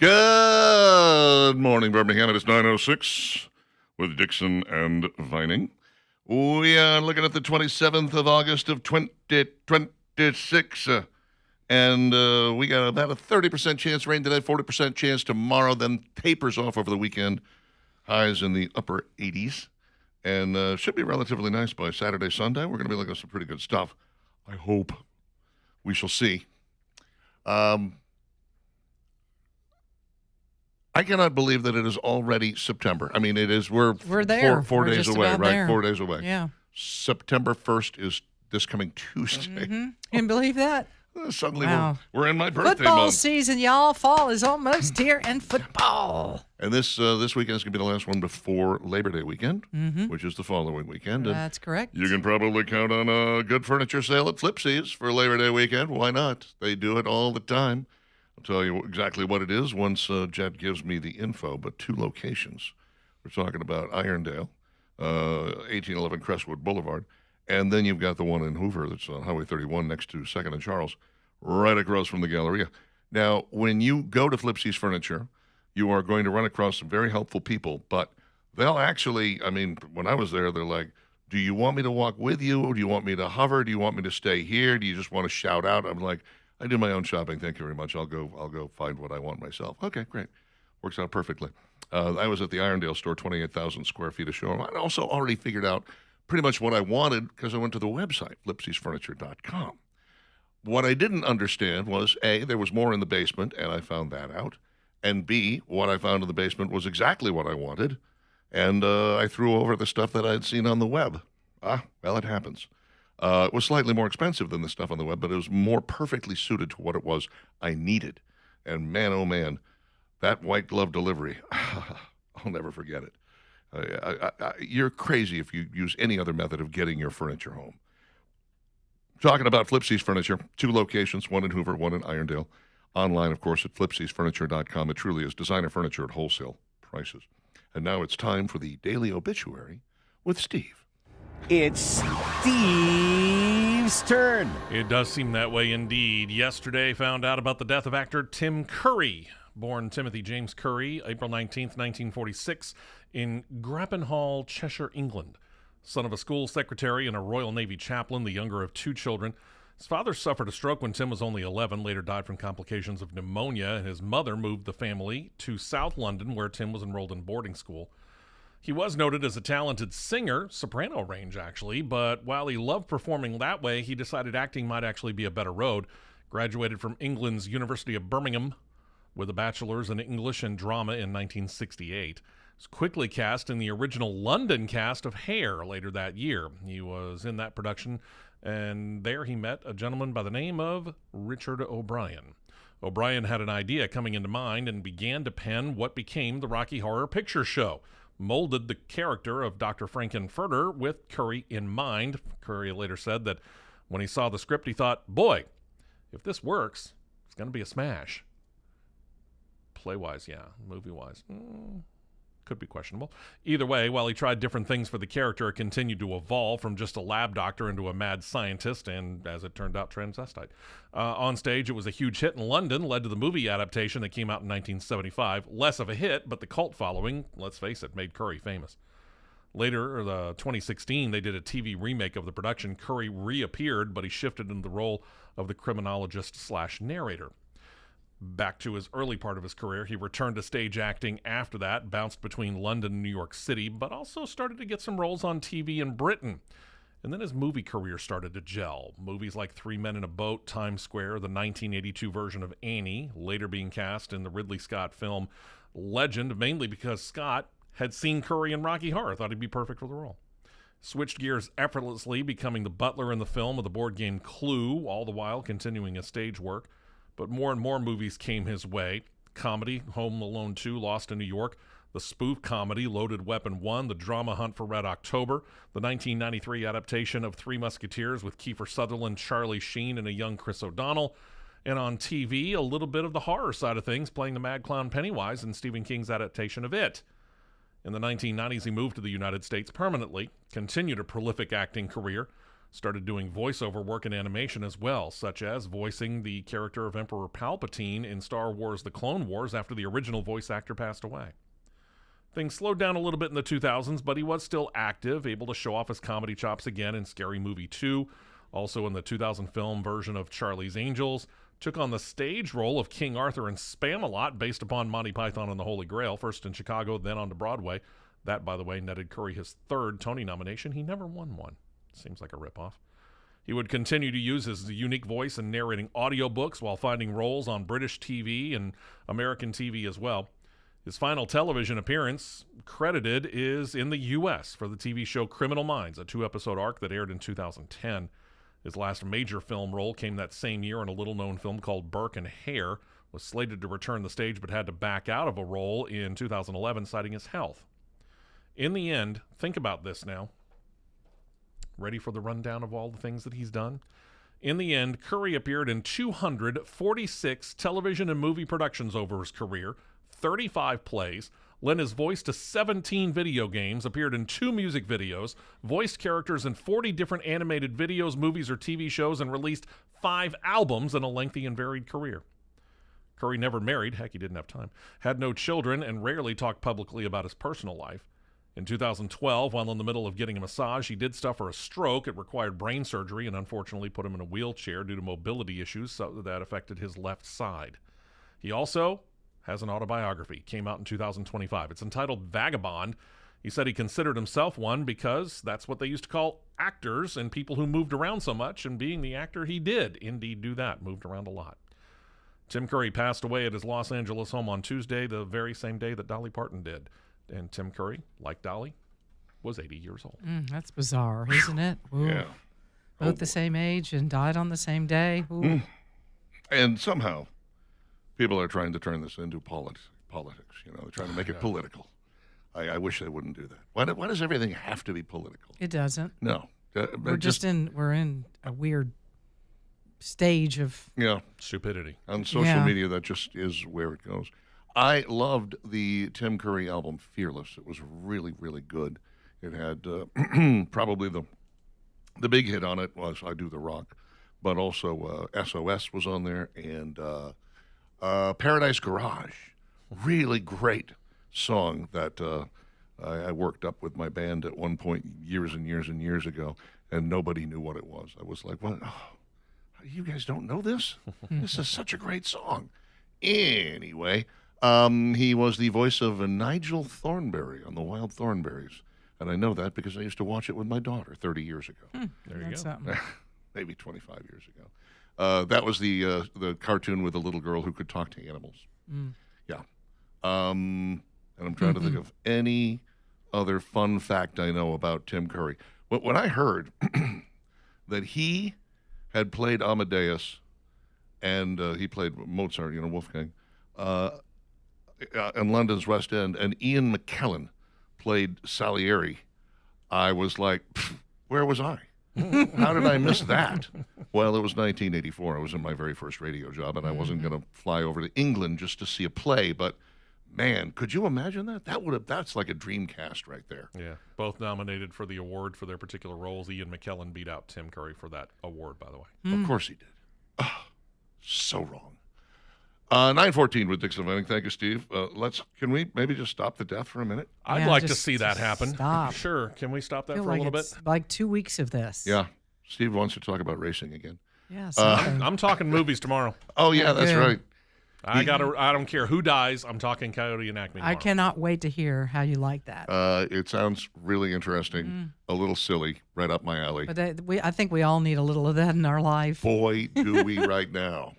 Good morning, Birmingham. It is 9:06 with Dixon and Vining. We are looking at the 27th of August of 2026, and we got about a 30% chance rain today, 40% chance tomorrow, then tapers off over the weekend. Highs in the upper 80s, and should be relatively nice by Saturday, Sunday. We're going to be looking at some pretty good stuff. I hope. We shall see. I cannot believe that it is already September. I mean, it is. We're there. Four We're days just away, about right? there. 4 days away. Yeah. September 1st is this coming Tuesday. Mm-hmm. Can you believe that? Suddenly Wow. we're in my birthday Football month. season, y'all. Fall is almost here in football. And this weekend is going to be the last one before Labor Day weekend, which is the following weekend. And That's correct. you can probably count on a good furniture sale at Flipsies for Labor Day weekend. Why not? They do it all the time. I'll tell you exactly what it is once Jet gives me the info, but 2 locations. We're talking about Irondale, 1811 Crestwood Boulevard, and then you've got the one in Hoover that's on Highway 31 next to 2nd and Charles, right across from the Galleria. Now, when you go to Flipsies Furniture, you are going to run across some very helpful people, but they'll actually, I mean, when I was there, they're like, do you want me to walk with you? Or do you want me to hover? Do you want me to stay here? Do you just want to shout out? I'm like, I do my own shopping. Thank you very much. I'll go find what I want myself. Okay, great. Works out perfectly. I was at the Irondale store, 28,000 square feet of showroom. I also already figured out pretty much what I wanted because I went to the website, flipsiesfurniture.com. What I didn't understand was, A, there was more in the basement, and I found that out. And B, what I found in the basement was exactly what I wanted. And I threw over the stuff that I had seen on the web. Well, it happens. It was slightly more expensive than the stuff on the web, but it was more perfectly suited to what it was I needed. And man, oh man, that white glove delivery, I'll never forget it. You're crazy if you use any other method of getting your furniture home. Talking about Flipsies Furniture, 2 locations, one in Hoover, one in Irondale. Online, of course, at flipsiesfurniture.com. It truly is designer furniture at wholesale prices. And now it's time for the Daily Obituary with Steve. It's Steve's turn. It does seem that way indeed. Yesterday found out about the death of actor Tim Curry, born Timothy James Curry, April 19th, 1946, in Grappenhall, Cheshire, England. Son of a school secretary and a Royal Navy chaplain, the younger of 2 children. His father suffered a stroke when Tim was only 11, later died from complications of pneumonia, and his mother moved the family to South London, where Tim was enrolled in boarding school. He was noted as a talented singer, soprano range actually, but while he loved performing that way, he decided acting might actually be a better road. Graduated from England's University of Birmingham with a bachelor's in English and drama in 1968. Was quickly cast in the original London cast of Hair later that year. He was in that production, and there he met a gentleman by the name of Richard O'Brien. O'Brien had an idea coming into mind and began to pen what became the Rocky Horror Picture Show. Molded the character of Dr. Frankenfurter with Curry in mind. Curry later said that when he saw the script, he thought, boy, if this works, it's going to be a smash. Play-wise, yeah. Movie-wise, could be questionable. Either way, while he tried different things for the character, it continued to evolve from just a lab doctor into a mad scientist and, as it turned out, transvestite. On stage, it was a huge hit in London, led to the movie adaptation that came out in 1975. Less of a hit, but the cult following, let's face it, made Curry famous. Later, 2016, they did a TV remake of the production. Curry reappeared, but he shifted into the role of the criminologist/narrator. Back to his early part of his career, he returned to stage acting after that, bounced between London and New York City, but also started to get some roles on TV in Britain. And then his movie career started to gel. Movies like 3 Men in a Boat, Times Square, the 1982 version of Annie, later being cast in the Ridley Scott film Legend, mainly because Scott had seen Curry in Rocky Horror, thought he'd be perfect for the role. Switched gears effortlessly, becoming the butler in the film of the board game Clue, all the while continuing his stage work. But more and more movies came his way. Comedy, Home Alone 2, Lost in New York, the spoof comedy, Loaded Weapon 1, the drama Hunt for Red October, the 1993 adaptation of Three Musketeers with Kiefer Sutherland, Charlie Sheen, and a young Chris O'Donnell. And on TV, a little bit of the horror side of things, playing the mad clown Pennywise in Stephen King's adaptation of It. In the 1990s, he moved to the United States permanently, continued a prolific acting career, Started doing voiceover work in animation as well, such as voicing the character of Emperor Palpatine in Star Wars The Clone Wars after the original voice actor passed away. Things slowed down a little bit in the 2000s, but he was still active, able to show off his comedy chops again in Scary Movie 2, also in the 2000 film version of Charlie's Angels. Took on the stage role of King Arthur in Spam-A-Lot, based upon Monty Python and the Holy Grail, first in Chicago, then on to Broadway. That, by the way, netted Curry his third Tony nomination. He never won one. Seems like a ripoff. He would continue to use his unique voice in narrating audiobooks while finding roles on British TV and American TV as well. His final television appearance credited is in the U.S. for the TV show Criminal Minds, a 2-episode arc that aired in 2010. His last major film role came that same year in a little-known film called Burke and Hare. Was slated to return the stage but had to back out of a role in 2011, citing his health. In the end, think about this now. Ready for the rundown of all the things that he's done? In the end, Curry appeared in 246 television and movie productions over his career, 35 plays, lent his voice to 17 video games, appeared in 2 music videos, voiced characters in 40 different animated videos, movies, or TV shows, and released 5 albums in a lengthy and varied career. Curry never married, heck, he didn't have time, had no children, and rarely talked publicly about his personal life. In 2012, while in the middle of getting a massage, he did suffer a stroke. It required brain surgery and unfortunately put him in a wheelchair due to mobility issues, so that affected his left side. He also has an autobiography. Came out in 2025. It's entitled Vagabond. He said he considered himself one because that's what they used to call actors and people who moved around so much, and being the actor, he did indeed do that, moved around a lot. Tim Curry passed away at his Los Angeles home on Tuesday, the very same day that Dolly Parton did. And Tim Curry, like Dolly, was 80 years old. That's bizarre, isn't it? Ooh. Yeah. Both the same age and died on the same day. Ooh. And somehow, people are trying to turn this into politics. They're trying to make it political. I wish they wouldn't do that. Why does everything have to be political? It doesn't. No. We're in a weird stage of Stupidity. On social media, that just is where it goes. I loved the Tim Curry album, Fearless. It was really, really good. It had probably the big hit on it was I Do the Rock, but also SOS was on there, and Paradise Garage. Really great song that I worked up with my band at one point years and years and years ago, and nobody knew what it was. I was like, "What? Oh, you guys don't know this? This is such a great song." Anyway, he was the voice of Nigel Thornberry on The Wild Thornberrys, and I know that because I used to watch it with my daughter 30 years ago. There you go. Maybe 25 years ago. That was the cartoon with the little girl who could talk to animals. Yeah. And I'm trying to think of any other fun fact I know about Tim Curry. But when I heard that he had played Amadeus and he played Mozart, Wolfgang, in London's West End, and Ian McKellen played Salieri, I was like, where was I? How did I miss that? Well, it was 1984. I was in my very first radio job, and I wasn't going to fly over to England just to see a play. But, man, could you imagine that? That's like a dream cast right there. Yeah, both nominated for the award for their particular roles. Ian McKellen beat out Tim Curry for that award, by the way. Of course he did. Oh, so wrong. 9:14 with Dixon Venning. Thank you, Steve. Can we maybe just stop the death for a minute? I'd like to see that happen. Stop. Sure. Can we stop that feel for like a little it's bit? like 2 weeks of this. Yeah. Steve wants to talk about racing again. Yeah. something. I'm talking movies tomorrow. Oh, yeah, that's good. right. I don't care who dies. I'm talking Coyote and Acme tomorrow. I cannot wait to hear how you like that. It sounds really interesting, a little silly, right up my alley. But I think we all need a little of that in our life. Boy, do we right now.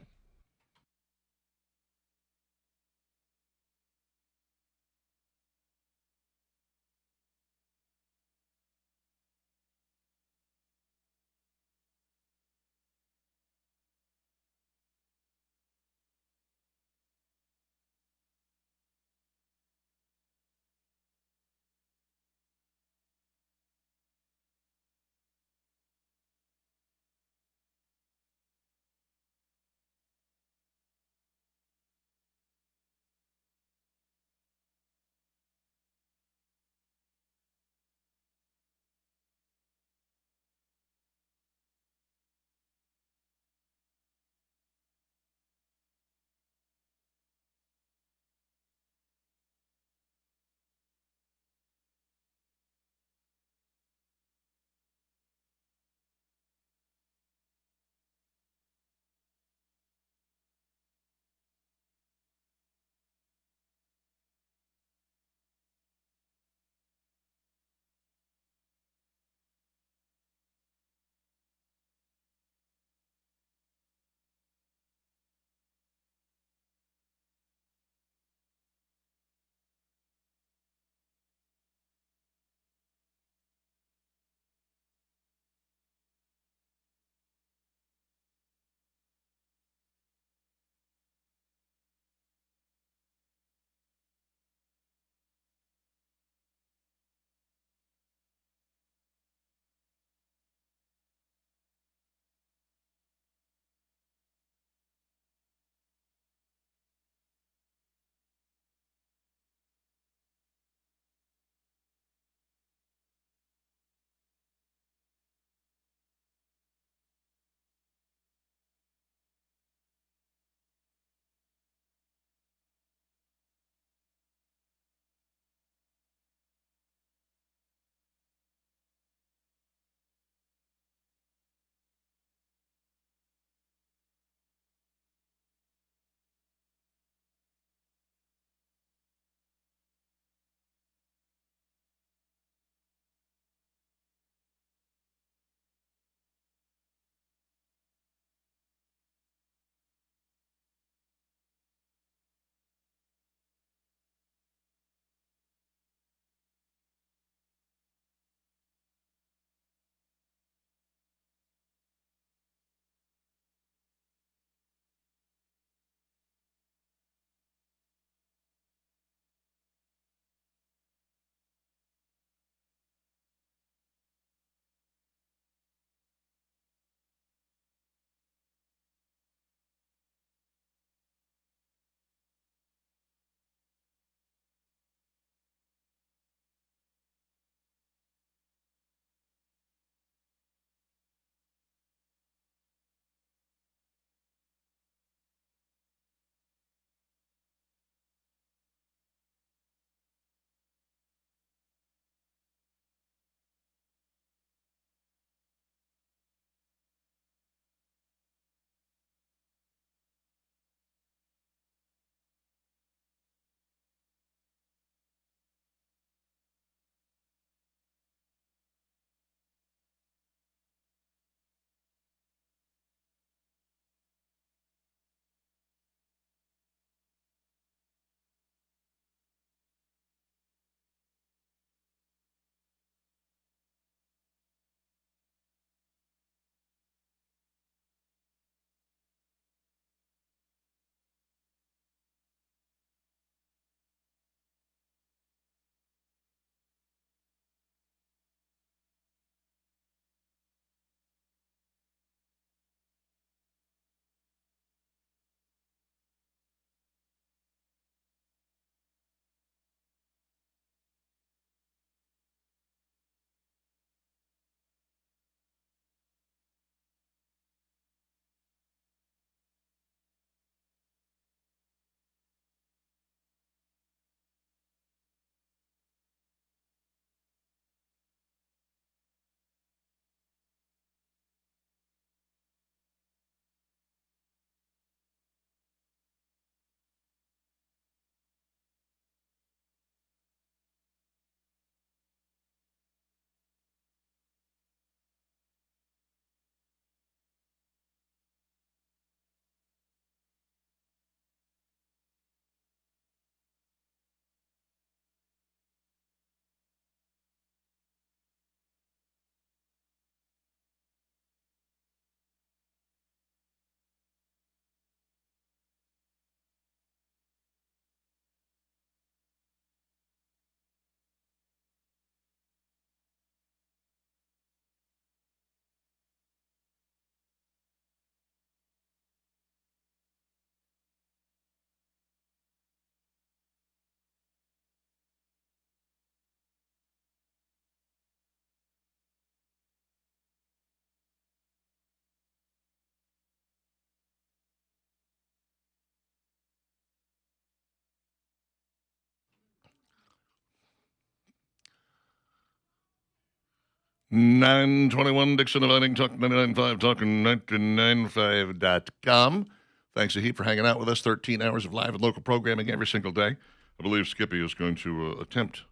921 Dixon Dividing Talk 99.5, talking 995.com. Thanks a heap for hanging out with us. 13 hours of live and local programming every single day. I believe Skippy is going to attempt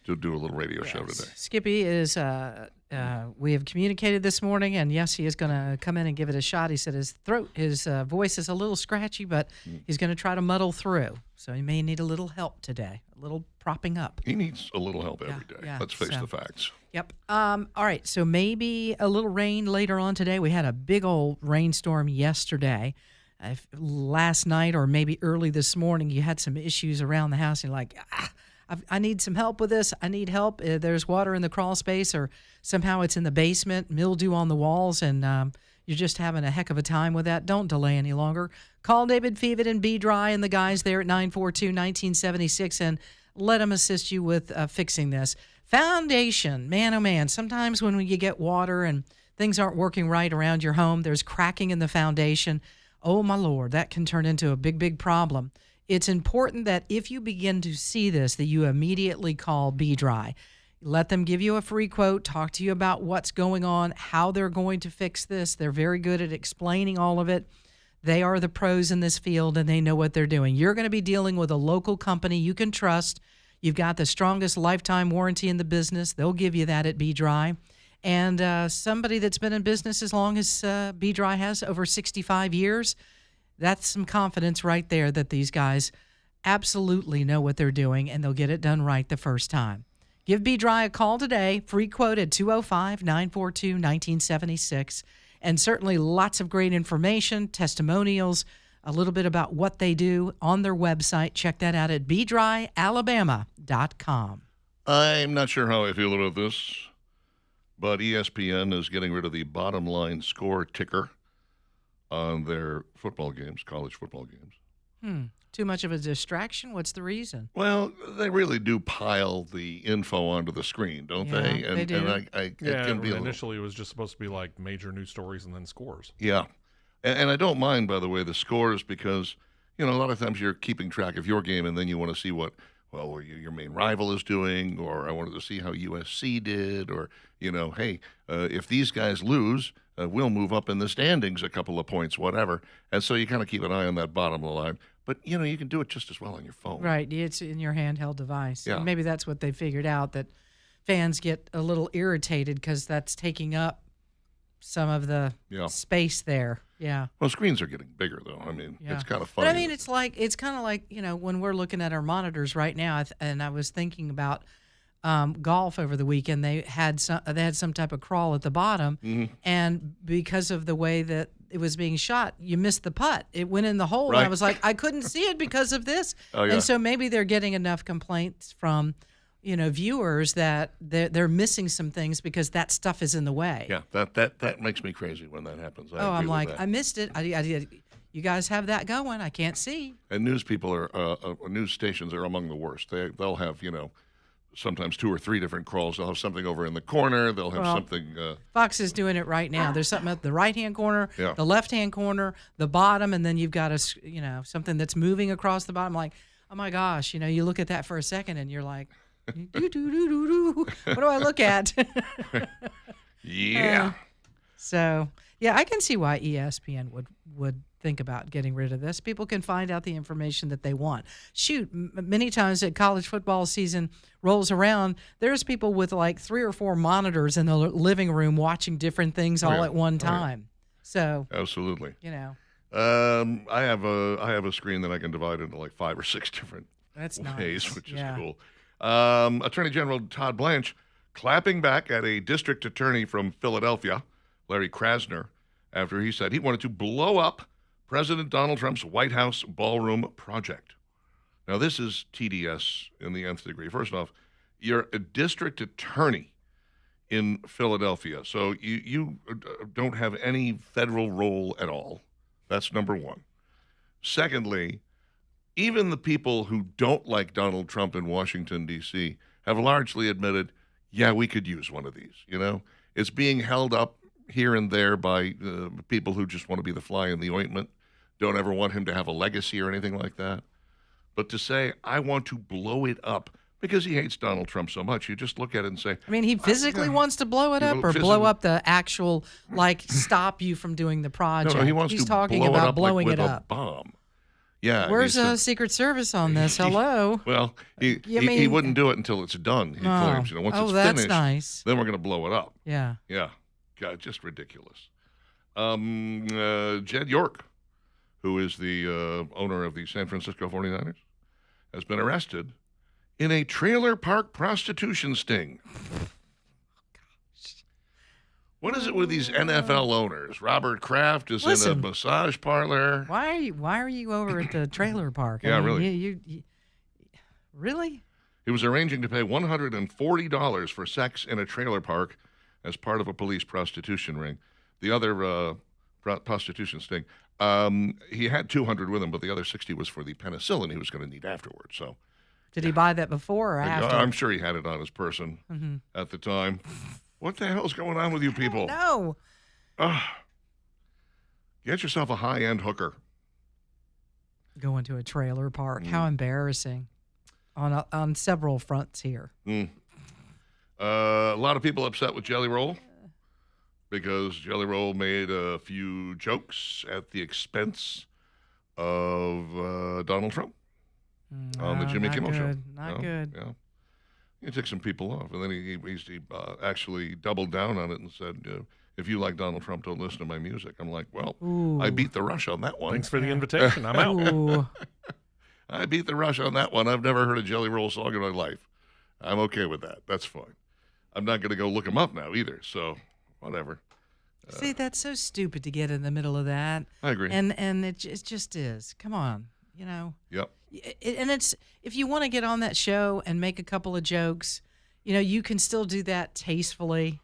to do a little radio show today. Skippy is, we have communicated this morning, and yes, he is going to come in and give it a shot. He said his voice is a little scratchy, but he's going to try to muddle through. So he may need a little help today, a little propping up. He needs a little help every day. Yeah, Let's face the facts. Yep. All right, so maybe a little rain later on today. We had a big old rainstorm yesterday. Last night or maybe early this morning, you had some issues around the house. And you're like, I need some help with this. I need help. There's water in the crawl space, or somehow it's in the basement, mildew on the walls, and you're just having a heck of a time with that. Don't delay any longer. Call David Fevid and Be Dry and the guys there at 942-1976 and let them assist you with fixing this. Foundation, man, oh man, sometimes when you get water and things aren't working right around your home, there's cracking in the foundation. Oh, my Lord, that can turn into a big, big problem. It's important that if you begin to see this, that you immediately call Be Dry. Let them give you a free quote, talk to you about what's going on, how they're going to fix this. They're very good at explaining all of it. They are the pros in this field, and they know what they're doing. You're going to be dealing with a local company you can trust. You've got the strongest lifetime warranty in the business. They'll give you that at Be Dry. And somebody that's been in business as long as Be Dry has, over 65 years, that's some confidence right there that these guys absolutely know what they're doing, and they'll get it done right the first time. Give Be Dry a call today, free quote at 205-942-1976, and certainly lots of great information, testimonials, a little bit about what they do on their website. Check that out at BeDryAlabama.com. I'm not sure how I feel about this, but ESPN is getting rid of the bottom line score ticker on their football games, college football games. Too much of a distraction? What's the reason? Well, they really do pile the info onto the screen, don't they? They do. And it can be initially it was just supposed to be like major news stories and then scores. Yeah. And I don't mind, by the way, the scores because, a lot of times you're keeping track of your game and then you want to see what your main rival is doing, or I wanted to see how USC did, or, hey, if these guys lose, we'll move up in the standings a couple of points, whatever. And so you kind of keep an eye on that bottom of the line. But, you can do it just as well on your phone. Right. It's in your handheld device. Yeah. And maybe that's what they figured out, that fans get a little irritated because that's taking up some of the space there. Yeah. Well, screens are getting bigger, though. I mean, it's kind of funny. But I mean, it's kind of like, when we're looking at our monitors right now, and I was thinking about golf over the weekend. They had some type of crawl at the bottom, and because of the way that it was being shot, you missed the putt. It went in the hole, and I was like, I couldn't see it because of this. Oh, yeah. And so maybe they're getting enough complaints from viewers that they're missing some things because that stuff is in the way. Yeah, that makes me crazy when that happens. I'm like, I missed it. You guys have that going. I can't see. And news stations are among the worst. They'll have, sometimes 2 or 3 different crawls. They'll have something over in the corner. They'll have something. Fox is doing it right now. There's something at the right-hand corner, Yeah. the left-hand corner, the bottom, and then you've got something that's moving across the bottom. Like, oh my gosh, you look at that for a second and you're like, what do I look at? Yeah. So, yeah, I can see why ESPN would think about getting rid of this. People can find out the information that they want. Shoot, many times that college football season rolls around, there's people with like 3 or 4 monitors in the living room watching different things all at one time. So, absolutely. I have a screen that I can divide into like 5 or 6 different ways, nice. which is cool. Attorney General Todd Blanche clapping back at a district attorney from Philadelphia, Larry Krasner, after he said he wanted to blow up President Donald Trump's White House ballroom project. Now, this is TDS in the nth degree. First off, you're a district attorney in Philadelphia, so you don't have any federal role at all. That's number one. Secondly, even the people who don't like Donald Trump in Washington, D.C., have largely admitted, yeah, we could use one of these. It's being held up here and there by people who just want to be the fly in the ointment, don't ever want him to have a legacy or anything like that. But to say, I want to blow it up because he hates Donald Trump so much. You just look at it and say, I mean, he physically wants to blow it He up will or blow physically- up the actual, like, stop you from doing the project. no, he wants He's to talking blow it about up blowing like with it a up. bomb. Yeah. Where's he's the Secret Service on this? Hello? Well, he You he mean- wouldn't do it until it's done. He Oh. claims, once Oh, it's that's finished, nice. then we're going to blow it up. Yeah. Yeah, God, just ridiculous. Jed York, who is the owner of the San Francisco 49ers, has been arrested in a trailer park prostitution sting. What is it with these NFL owners? Robert Kraft is in a Listen. massage parlor. Why are you over at the trailer park? Yeah, I mean, really. You really? He was arranging to pay $140 for sex in a trailer park as part of a police prostitution ring. The other prostitution sting, he had 200 with him, but the other 60 was for the penicillin he was going to need afterwards. So Did he buy that before or after? I'm sure he had it on his person at the time. What the hell's going on with you people? No. Get yourself a high-end hooker. Going to a trailer park. Mm. How embarrassing. On several fronts here. A lot of people upset with Jelly Roll because Jelly Roll made a few jokes at the expense of Donald Trump on the Jimmy not Kimmel Show. good. Not good. Yeah. He took some people off, and then he actually doubled down on it and said, if you like Donald Trump, don't listen to my music. I'm like, well, I Ooh. beat the rush on that one. Thanks for the invitation. I'm out. Ooh. I beat the rush on that one. I've never heard a Jelly Roll song in my life. I'm okay with that. That's fine. I'm not going to go look him up now either, so whatever. See, that's so stupid to get in the middle of that. I agree. And it just is. Come on, you know. Yep. And it's, if you want to get on that show and make a couple of jokes, you can still do that tastefully.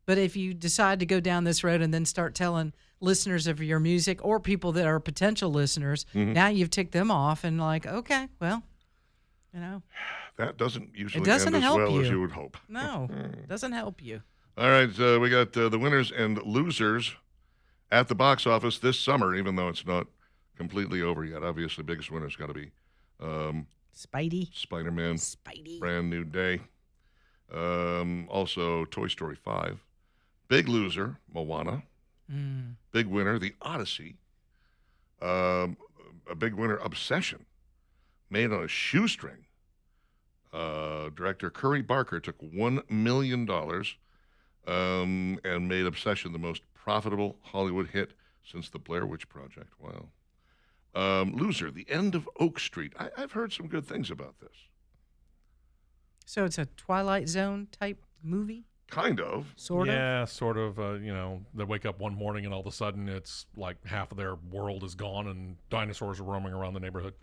But if you decide to go down this road and then start telling listeners of your music or people that are potential listeners, now you've ticked them off and like, okay, well, That doesn't usually doesn't end as help well as you. you would hope. no, doesn't help you. All right, we got the winners and losers at the box office this summer, even though it's not completely over yet. Obviously, the biggest winner's got to be Spidey. Spider-Man, Spidey. Brand New Day. Also, Toy Story 5. Big loser, Moana. Big winner, The Odyssey. A big winner, Obsession. Made on a shoestring. Director Curry Barker took $1 million and made Obsession the most profitable Hollywood hit since the Blair Witch Project. Wow. Loser, The End of Oak Street. I've heard some good things about this. So it's a Twilight Zone type movie, Kind of. sort of. Yeah, sort of. They wake up one morning and all of a sudden it's like half of their world is gone and dinosaurs are roaming around the neighborhood.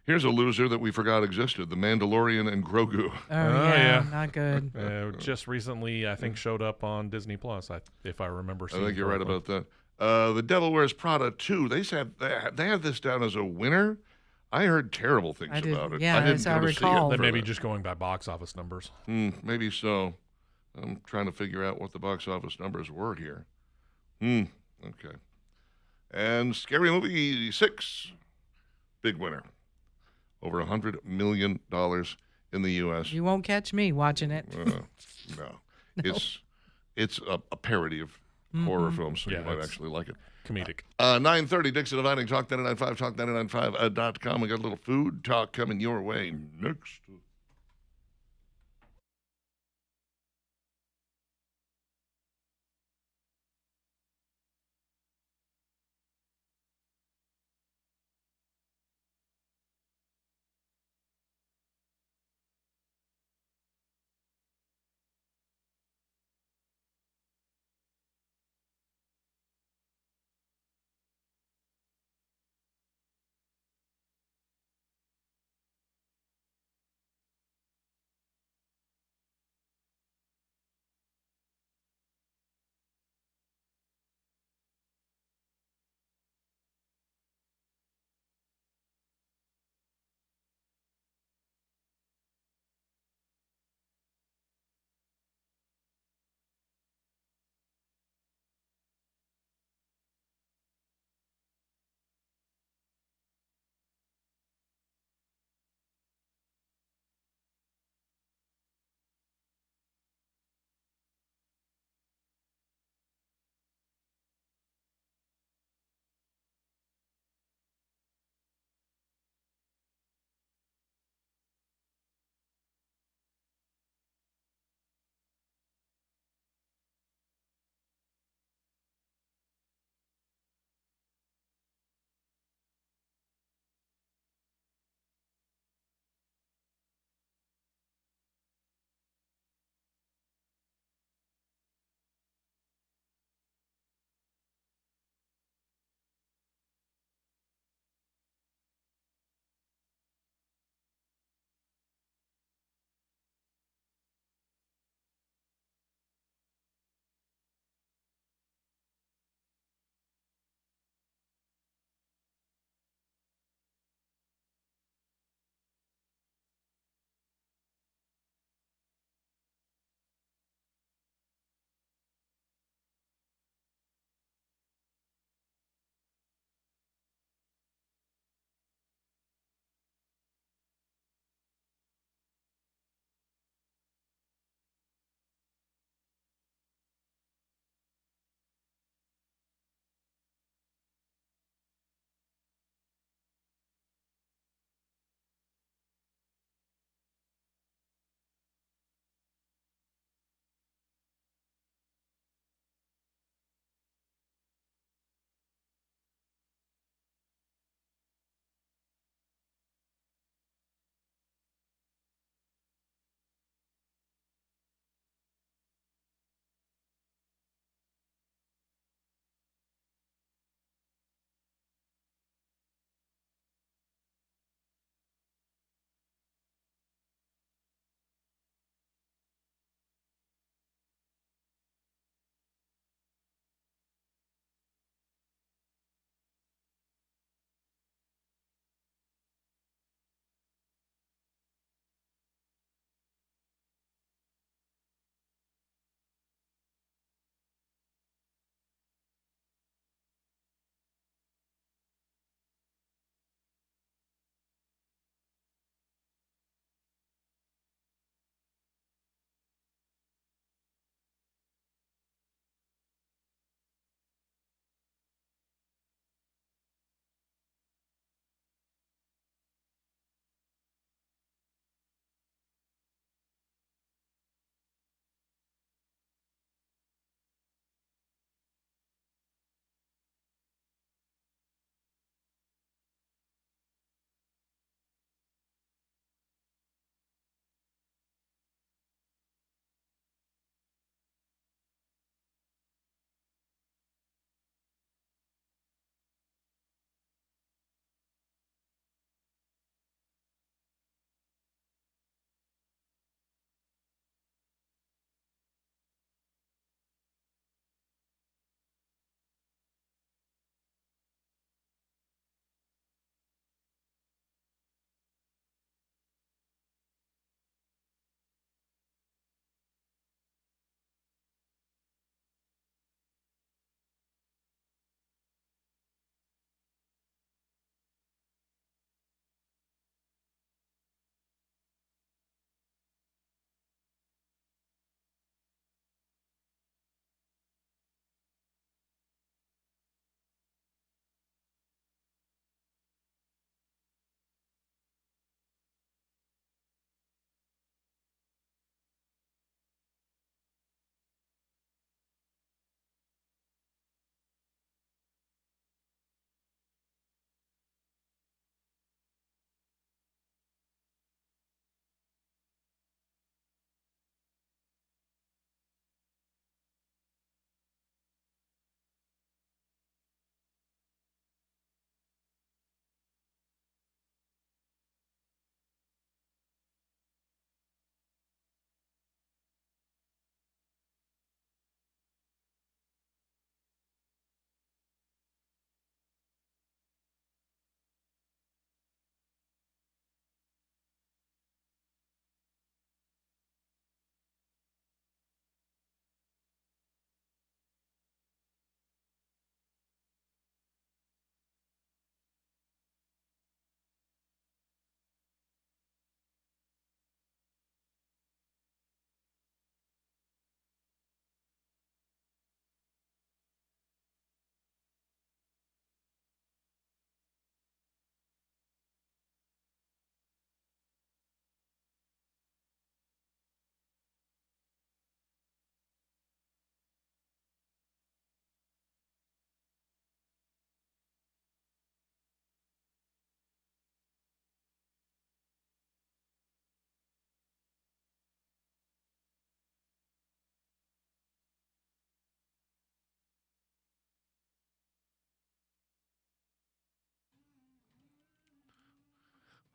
Here's a loser that we forgot existed, The Mandalorian and Grogu. Oh, Oh, yeah, yeah. not good. Just recently, I think, showed up on Disney Plus. If I remember. I think you're right about that. The Devil Wears Prada 2, they had this down as a winner. I heard terrible things I did- about it. yeah, I didn't as I go to see recall. it They for may be that. just going by box office numbers. Maybe so. I'm trying to figure out what the box office numbers were here. Okay. And Scary Movie 6, big winner. Over $100 million in the U.S. You won't catch me watching it. No. It's a parody of horror films, so Yeah, you might it's- actually like it. Comedic. 9:30, Dixon Dividing, Talk 99.5, talk995.com. We got a little food talk coming your way next.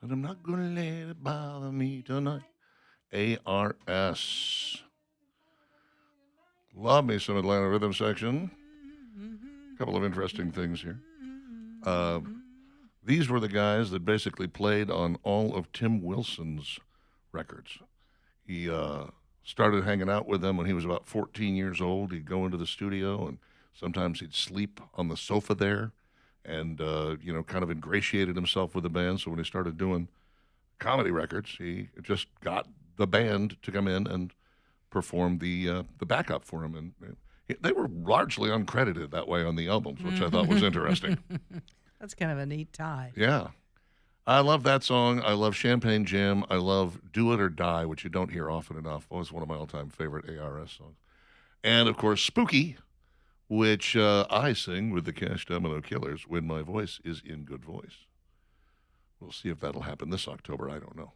and I'm not gonna let it bother me tonight. ARS. Love me some Atlanta Rhythm Section. A couple of interesting things here. These were the guys that basically played on all of Tim Wilson's records. He started hanging out with them when he was about 14 years old. He'd go into the studio, and sometimes he'd sleep on the sofa there and, kind of ingratiated himself with the band. So when he started doing comedy records, he just got the band to come in and perform the backup for him. And they were largely uncredited that way on the albums, which I thought was interesting. That's kind of a neat tie. Yeah. I love that song. I love Champagne Jam. I love Do It or Die, which you don't hear often enough. Always one of my all-time favorite ARS songs. And, of course, Spooky, which I sing with the Cash Domino Killers when my voice is in good voice. We'll see if that'll happen this October. I don't know.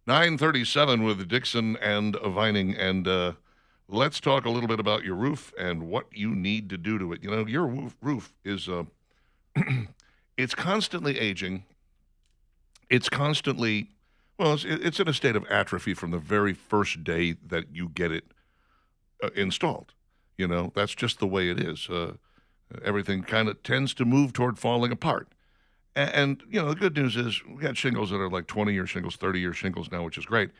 9:37 with Dixon and Vining. And let's talk a little bit about your roof and what you need to do to it. You know, your roof is it's constantly aging. It's constantly, it's in a state of atrophy from the very first day that you get it installed. You know, that's just the way it is. Everything kind of tends to move toward falling apart. And, the good news is we got shingles that are like 20-year shingles, 30-year shingles now, which is great.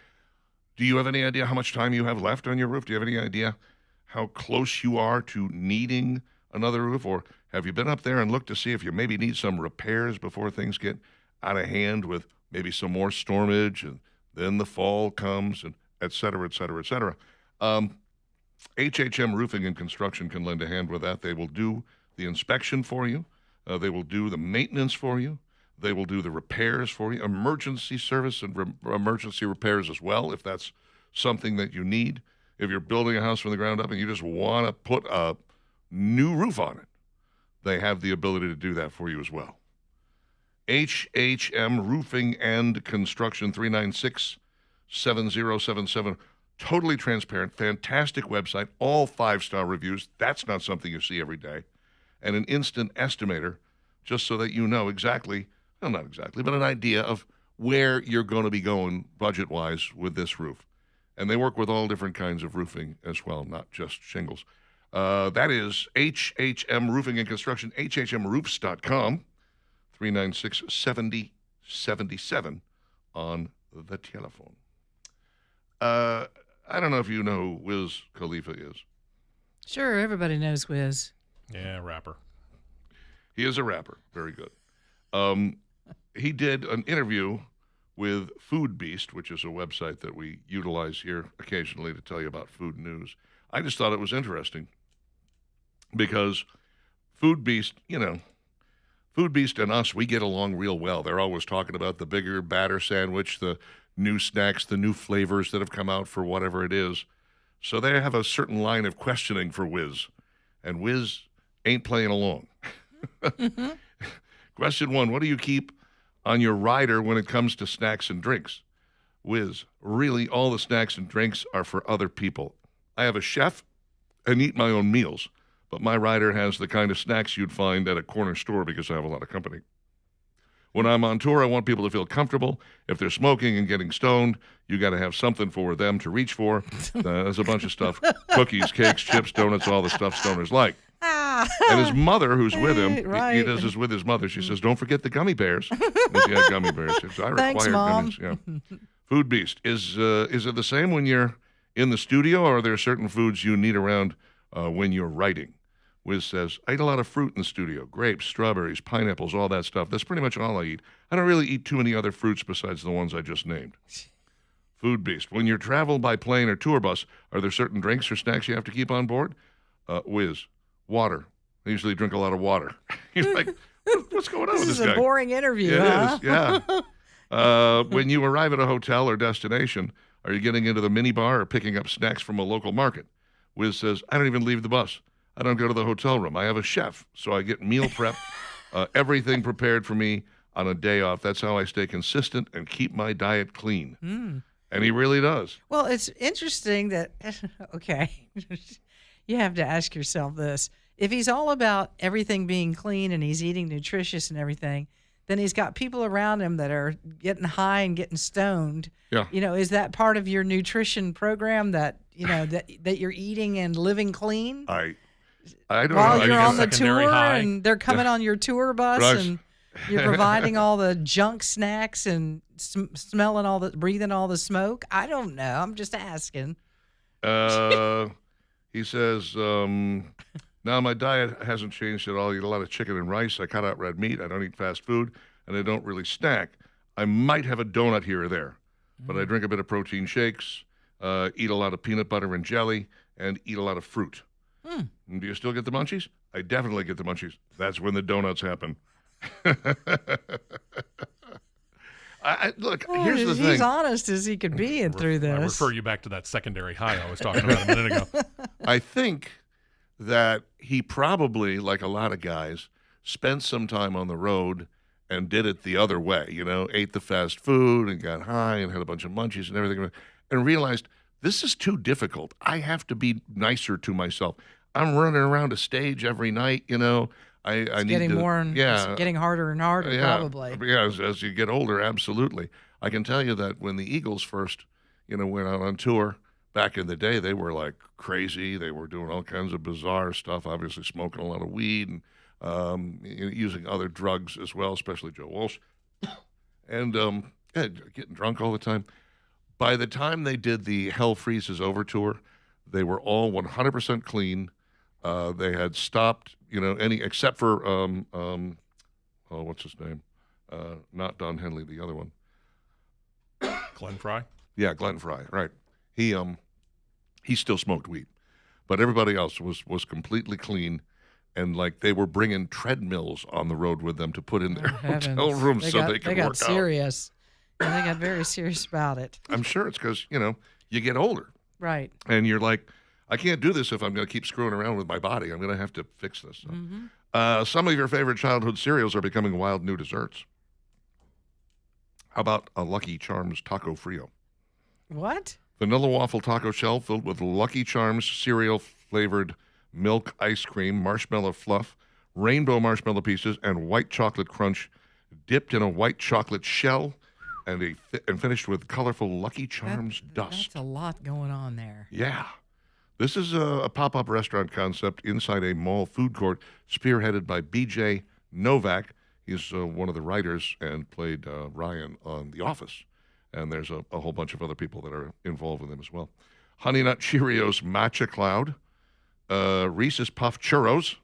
Do you have any idea how much time you have left on your roof? Do you have any idea how close you are to needing another roof? Or have you been up there and looked to see if you maybe need some repairs before things get out of hand with maybe some more stormage, and then the fall comes, and et cetera, et cetera, et cetera? HHM Roofing and Construction can lend a hand with that. They will do the inspection for you. They will do the maintenance for you. They will do the repairs for you, emergency service and emergency repairs as well, if that's something that you need. If you're building a house from the ground up and you just want to put a new roof on it, they have the ability to do that for you as well. HHM Roofing and Construction, 396-7077. Totally transparent, fantastic website, all 5-star reviews. That's not something you see every day. And an instant estimator, just so that you know exactly, well, not exactly, but an idea of where you're going to be going budget-wise with this roof. And they work with all different kinds of roofing as well, not just shingles. That is HHM Roofing and Construction, hhmroofs.com, 396-7077 on the telephone. I don't know if you know who Wiz Khalifa is. Sure, everybody knows Wiz. Yeah, rapper. He is a rapper. Very good. He did an interview with Food Beast, which is a website that we utilize here occasionally to tell you about food news. I just thought it was interesting because Food Beast, Food Beast and us, we get along real well. They're always talking about the bigger, badder sandwich, the new snacks, the new flavors that have come out for whatever it is. So they have a certain line of questioning for Wiz, and Wiz ain't playing along. Question 1, what do you keep on your rider when it comes to snacks and drinks? Wiz, really all the snacks and drinks are for other people. I have a chef and eat my own meals, but my rider has the kind of snacks you'd find at a corner store because I have a lot of company. When I'm on tour, I want people to feel comfortable. If they're smoking and getting stoned, you got to have something for them to reach for. There's a bunch of stuff, cookies, cakes, chips, donuts, all the stuff stoners like. And his mother, who's with him, right. he does this with his mother. She says, don't forget the gummy bears. And she had gummy bears. She says, I Thanks, require Mom. gummies. Yeah. Food Beast. Is it the same when you're in the studio, or are there certain foods you need around when you're writing? Wiz says, I eat a lot of fruit in the studio. Grapes, strawberries, pineapples, all that stuff. That's pretty much all I eat. I don't really eat too many other fruits besides the ones I just named. Food Beast. When you travel by plane or tour bus, are there certain drinks or snacks you have to keep on board? Wiz, water. I usually drink a lot of water. He's like, what's going on with this This is guy? a boring interview, It huh? is, yeah. When you arrive at a hotel or destination, are you getting into the minibar or picking up snacks from a local market? Wiz says, I don't even leave the bus. I don't go to the hotel room. I have a chef, so I get meal prep, everything prepared for me on a day off. That's how I stay consistent and keep my diet clean. And he really does. Well, it's interesting that, okay, you have to ask yourself this. If he's all about everything being clean and he's eating nutritious and everything, then he's got people around him that are getting high and getting stoned. Yeah. Is that part of your nutrition program that, that you're eating and living clean? I don't While know. you're get on the secondary tour high? and they're coming on your tour bus Right. and you're providing all the junk snacks and breathing all the smoke. I don't know. I'm just asking. He says, now my diet hasn't changed at all. I eat a lot of chicken and rice. I cut out red meat. I don't eat fast food, and I don't really snack. I might have a donut here or there, but I drink a bit of protein shakes, eat a lot of peanut butter and jelly, and eat a lot of fruit. And do you still get the munchies? I definitely get the munchies. That's when the donuts happen. Look, here's the He's thing. honest as he could be through I this. refer you back to that secondary high I was talking about a minute ago. I think that he probably, like a lot of guys, spent some time on the road and did it the other way, ate the fast food and got high and had a bunch of munchies and everything, and realized this is too difficult. I have to be nicer to myself. I'm running around a stage every night, I need getting to, more and it's getting harder and harder, probably. Yeah, as you get older, absolutely. I can tell you that when the Eagles first, went out on tour back in the day, they were like crazy. They were doing all kinds of bizarre stuff, obviously smoking a lot of weed and using other drugs as well, especially Joe Walsh, and getting drunk all the time. By the time they did the Hell Freezes Over tour, they were all 100% clean. They had stopped, any except for what's his name? Not Don Henley, the other one. Glenn Fry? Yeah, Glenn Fry, right. He still smoked weed, but everybody else was completely clean, and like they were bringing treadmills on the road with them to put in their hotel rooms they could they got work out. serious. And they got very serious about it. I'm sure it's because you get older, Right. and you're like, I can't do this if I'm going to keep screwing around with my body. I'm going to have to fix this. So. Some of your favorite childhood cereals are becoming wild new desserts. How about a Lucky Charms Taco Frio? What? Vanilla waffle taco shell filled with Lucky Charms cereal-flavored milk ice cream, marshmallow fluff, rainbow marshmallow pieces, and white chocolate crunch, dipped in a white chocolate shell and finished with colorful Lucky Charms dust. That's a lot going on there. Yeah. This is a pop-up restaurant concept inside a mall food court spearheaded by B.J. Novak. He's one of the writers and played Ryan on The Office. And there's a whole bunch of other people that are involved with him as well. Honey Nut Cheerios Matcha Cloud, Reese's Puff Churros,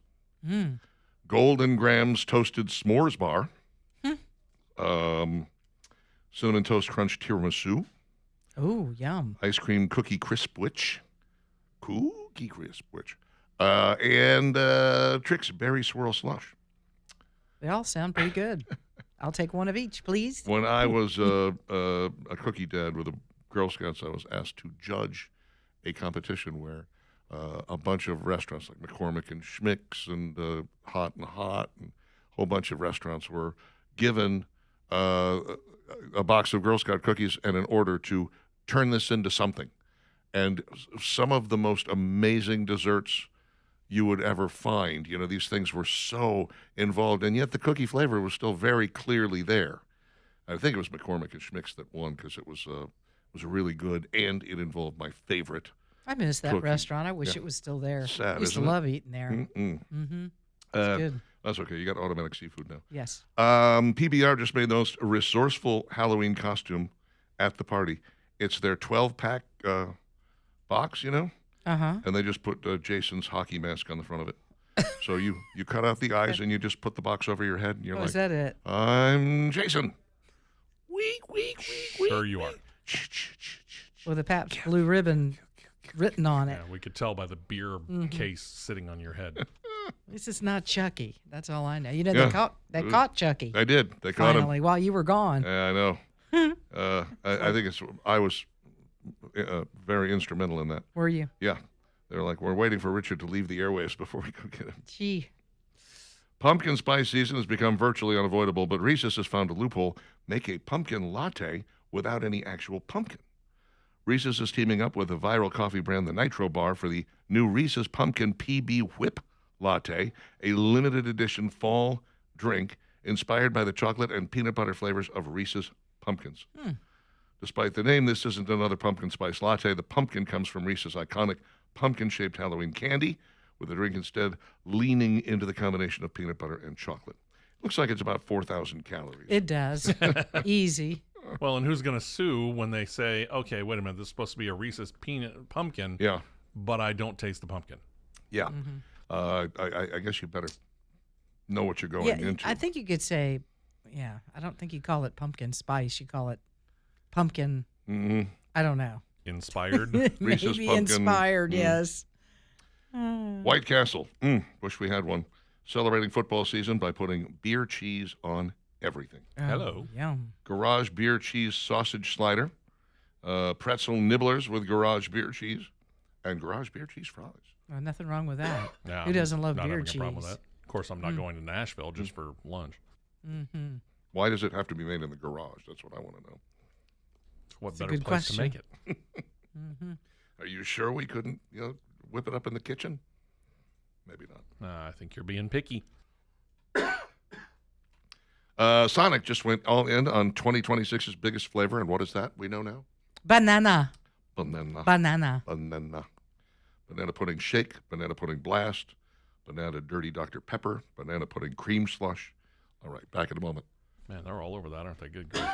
Golden Grams Toasted S'mores Bar, Cinnamon Toast Crunch Tiramisu, Oh, yum. Ice Cream Cookie Crisp Witch, and Trix Berry Swirl Slush. They all sound pretty good. I'll take one of each, please. When I was a cookie dad with the Girl Scouts, I was asked to judge a competition where a bunch of restaurants like McCormick and Schmick's and Hot and a whole bunch of restaurants were given a box of Girl Scout cookies and an order to turn this into something. And some of the most amazing desserts you would ever find. These things were so involved, and yet the cookie flavor was still very clearly there. I think it was McCormick and Schmick's that won because it was really good, and it involved my favorite. I miss that cookie. restaurant. I wish Yeah. it was still there. Sad, I used to isn't it? love eating there. Mm-mm. It's good. That's okay. You got automatic seafood now. Yes. PBR just made the most resourceful Halloween costume at the party. It's their 12-pack box, Uh-huh. and they just put Jason's hockey mask on the front of it. So you cut out the eyes and you just put the box over your head, and you're Oh, like, is that it? I'm Jason. Sure you are. With a Pabst Blue Ribbon written on it. Yeah, we could tell by the beer case sitting on your head. This is not Chucky. That's all I know. Yeah. They caught Chucky I did. They caught him. finally while you were gone. Yeah, I know. I think I was very instrumental in that. Were you? Yeah. They're like, we're waiting for Richard to leave the airwaves before we go get him. Gee. Pumpkin spice season has become virtually unavoidable, but Reese's has found a loophole. Make a pumpkin latte without any actual pumpkin. Reese's is teaming up with the viral coffee brand The Nitro Bar for the new Reese's Pumpkin PB Whip Latte, a limited edition fall drink inspired by the chocolate and peanut butter flavors of Reese's Pumpkins. Despite the name, this isn't another pumpkin spice latte. The pumpkin comes from Reese's iconic pumpkin-shaped Halloween candy, with the drink instead leaning into the combination of peanut butter and chocolate. Looks like it's about 4,000 calories. It does. Easy. Well, and who's going to sue when they say, okay, wait a minute, this is supposed to be a Reese's peanut pumpkin, Yeah, but I don't taste the pumpkin? yeah. I guess you better know what you're going Yeah, into. I think you could say, yeah, I don't think you call it pumpkin spice. You call it pumpkin, I don't know. Inspired? Reese's Maybe pumpkin. inspired, yes. White Castle. Wish we had one. Celebrating football season by putting beer cheese on everything. Hello. Yum. Garage beer cheese sausage slider, pretzel nibblers with garage beer cheese, and garage beer cheese fries. Nothing wrong with that. Yeah, Who doesn't love not beer having a problem with cheese? that. Of course, I'm not going to Nashville just for lunch. Mm-hmm. Why does it have to be made in the garage? That's what I want to know. What It's a better good place to question. make it? Are you sure we couldn't, whip it up in the kitchen? Maybe not. I think you're being picky. Sonic just went all in on 2026's biggest flavor, and what is that? We know now. Banana. Banana. Banana. Banana. Banana pudding shake, banana pudding blast, banana dirty Dr. Pepper, banana pudding cream slush. All right, back in a moment. Man, they're all over that, aren't they? Good grief.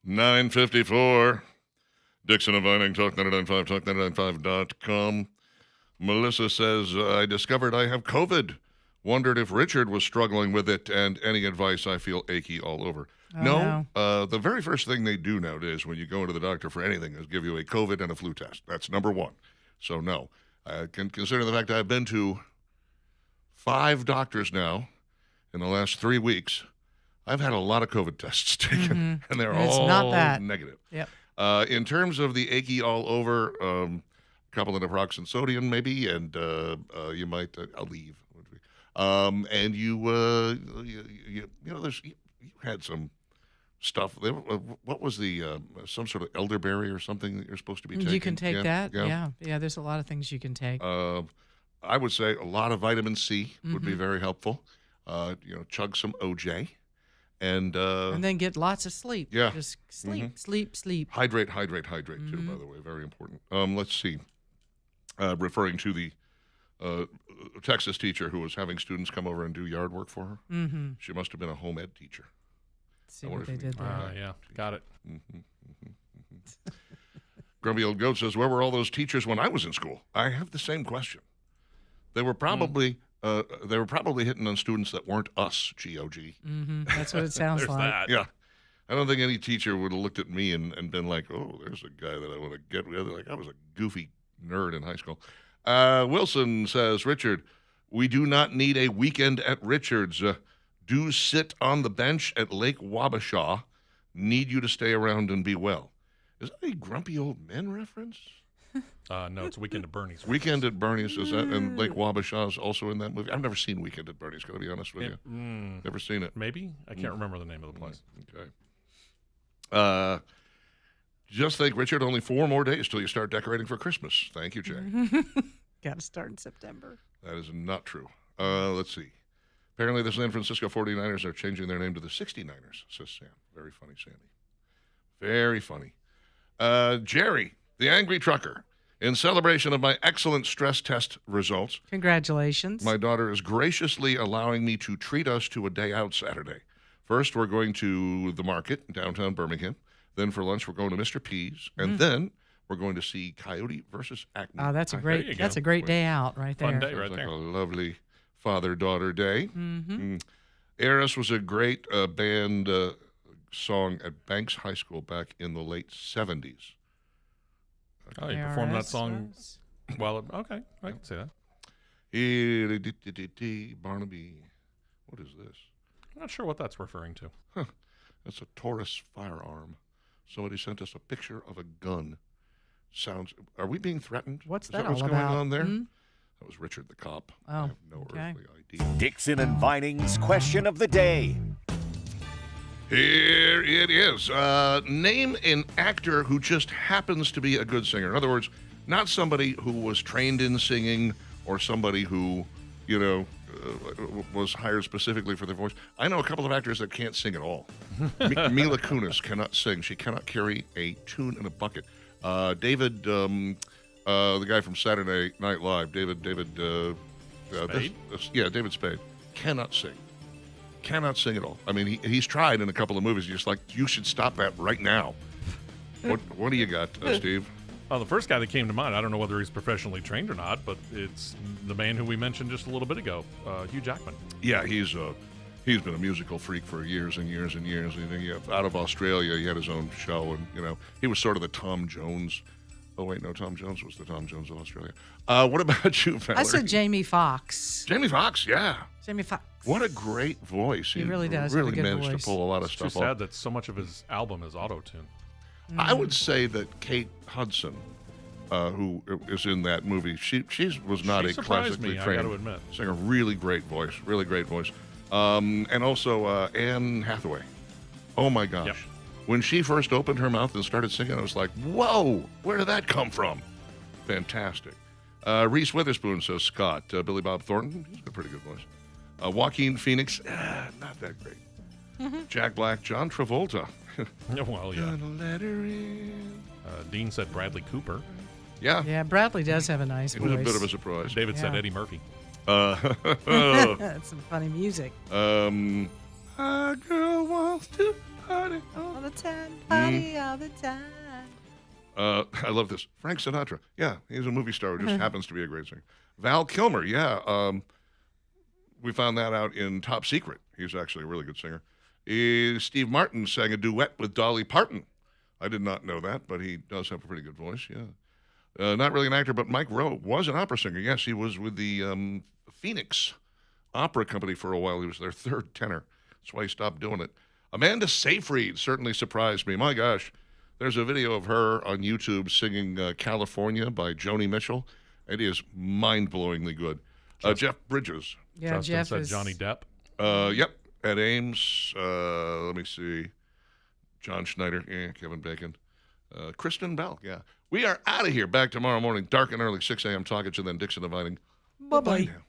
9:54. Dixon and Vining, Talk 99.5, talk995.com. Melissa says, I discovered I have COVID. Wondered if Richard was struggling with it, and any advice. I feel achy all over. No. The very first thing they do nowadays when you go into the doctor for anything is give you a COVID and a flu test. That's number one. So no. I can consider the fact I've been to 5 doctors now in the last 3 weeks. I've had a lot of COVID tests taken, and they're It's all not that. negative. Yep. In terms of the achy all over, a couple of naproxen sodium maybe, and you might, I'll leave. And you know, you had some stuff. What was the some sort of elderberry or something that you're supposed to be taking? You can take that. Yeah. Yeah. There's a lot of things you can take. I would say a lot of vitamin C would be very helpful. Chug some OJ, and then get lots of sleep. Yeah. Just sleep. hydrate too. By the way, very important. Let's see. Referring to the Texas teacher who was having students come over and do yard work for her. Mm-hmm. She must have been a home ed teacher. See I what wonder they if we did can there. find that. Yeah, got it. Grumpy Old Goat says, where were all those teachers when I was in school? I have the same question. They were probably hitting on students that weren't us, G-O-G. That's what it sounds There's like. that. Yeah. I don't think any teacher would have looked at me and been like, oh, there's a guy that I want to get with. Like, I was a goofy nerd in high school. Wilson says, Richard, we do not need a weekend at Richard's. Do sit on the bench at Lake Wabasha. Need you to stay around and be well. Is that a Grumpy Old Men reference? No, it's Weekend at Bernie's. Weekend at Bernie's, is that? And Lake Wabasha is also in that movie. I've never seen Weekend at Bernie's, got to be honest with you. Never seen it. Maybe? I can't remember the name of the place. Okay. Just think, Richard, only 4 more days till you start decorating for Christmas. Thank you, Jay. Got to start in September. That is not true. Let's see. Apparently, the San Francisco 49ers are changing their name to the 69ers, says Sam. Very funny, Sandy. Very funny. Jerry, the angry trucker, in celebration of my excellent stress test results, Congratulations. my daughter is graciously allowing me to treat us to a day out Saturday. First, we're going to the market in downtown Birmingham. Then for lunch, we're going to Mr. P's. And then we're going to see Coyote versus Acme. Oh, that's a you great go. great day out right there. Fun day Sounds right like there. a lovely father-daughter day. Eris was a great band song at Banks High School back in the late 70s. Oh, you performed that ARS song was- well. Okay, I can say that. Barnaby. What is this? I'm not sure what that's referring to. That's a Taurus firearm. Somebody sent us a picture of a gun. Are we being threatened? What's Is that what's all going about? on there? Hmm? That was Richard the cop. Oh, I have no okay. earthly idea. Dixon and Vining's question of the day. Here it is. Name an actor who just happens to be a good singer. In other words, not somebody who was trained in singing or somebody who, was hired specifically for their voice. I know a couple of actors that can't sing at all. Mila Kunis cannot sing. She cannot carry a tune in a bucket. David, the guy from Saturday Night Live, David Spade? David Spade, cannot sing. Cannot sing at all. I mean, he's tried in a couple of movies. Just like, you should stop that right now. What do you got, Steve? Oh, the first guy that came to mind, I don't know whether he's professionally trained or not, but it's the man who we mentioned just a little bit ago, Hugh Jackman. Yeah, he's been a musical freak for years and years and years. Out of Australia, he had his own show, and he was sort of the Tom Jones. Oh wait, no, Tom Jones was the Tom Jones of Australia. What about you, Valerie? I said Jamie Foxx. Jamie Foxx, yeah. Jamie Foxx. What a great voice. He really does have a Really good managed voice. to pull a lot of It's too stuff off. sad that so much of his album is auto-tune. I would say that Kate Hudson, who is in that movie, she was not She a surprised classically me, I trained gotta admit. singer. Really great voice. And also Anne Hathaway. Oh my gosh. Yep. When she first opened her mouth and started singing, I was like, whoa, where did that come from? Fantastic. Reese Witherspoon says Scott. Billy Bob Thornton, he's got a pretty good voice. Joaquin Phoenix, not that great. Jack Black, John Travolta. Well, yeah. Gonna let her in. Dean said Bradley Cooper. Yeah, Yeah, Bradley does have a nice it voice. was a bit of a surprise. David said Yeah. Eddie Murphy. That's some funny music. A girl wants to Party All on. the time, party all the time. I love this. Frank Sinatra. Yeah, he's a movie star who just happens to be a great singer. Val Kilmer. Yeah, we found that out in Top Secret. He's actually a really good singer. Steve Martin sang a duet with Dolly Parton. I did not know that, but he does have a pretty good voice, yeah. Not really an actor, but Mike Rowe was an opera singer. Yes, he was with the Phoenix Opera Company for a while. He was their third tenor. That's why he stopped doing it. Amanda Seyfried certainly surprised me. My gosh, there's a video of her on YouTube singing California by Joni Mitchell. It is mind-blowingly good. Jeff Bridges. Yeah, Justin Jeff said is Johnny Depp. Yep. Ed Ames. Let me see. John Schneider. Yeah, Kevin Bacon. Kristen Bell. Yeah. We are out of here. Back tomorrow morning, dark and early, 6 a.m. Talkage, and then Dixon Dividing. Bye-bye. now.